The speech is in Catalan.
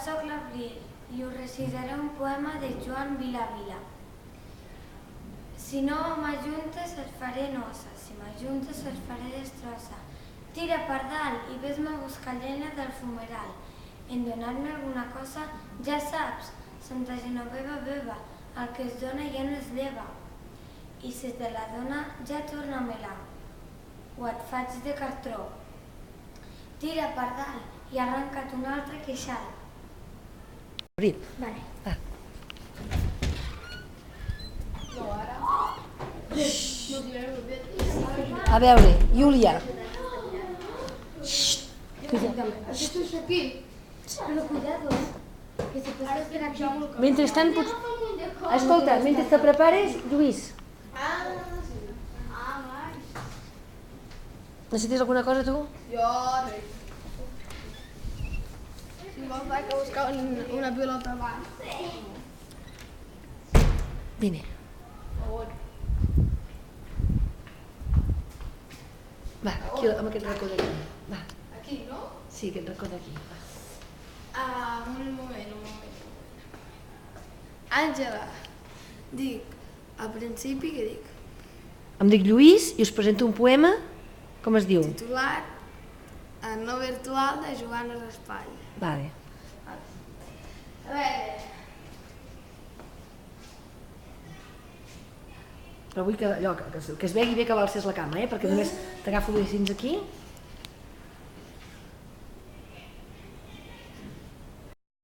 soc l'Abril i us recitaré un poema de Joan Vila Vila. Si no m'ajuntes et faré nosa, si m'ajuntes et faré destrossa. Tira pardal i ves-me a buscar llenya del fumeral. En donar-me alguna cosa, ja saps, Santa Genoveva beva, el que es dona ja no es lleva. I si te la dona, ja torna-me-la, o et faig de cartró. Tira pardal i arranca't un altre queixal. Abril. Vale. Va. A veure, Júlia. Però cuidado, que se pot esperar aquí. Mentrestant, escolta, mentre te prepares, Lluís, necessites alguna cosa tu? Jo res. Si vols vaig a buscar una pilota abans. Vine. Va, aquí, amb aquest racó d'aquí. Va. Aquí, no? Sí, aquest racó d'aquí. Va. Un moment. Àngela, dic, al principi què dic? Em dic Lluís i us presento un poema, com es diu? Titulat No virtual de Joana Raspall. Vale. A veure, Però vull que allò, que es vegi bé que va alces la cama, perquè només t'agafo fins aquí.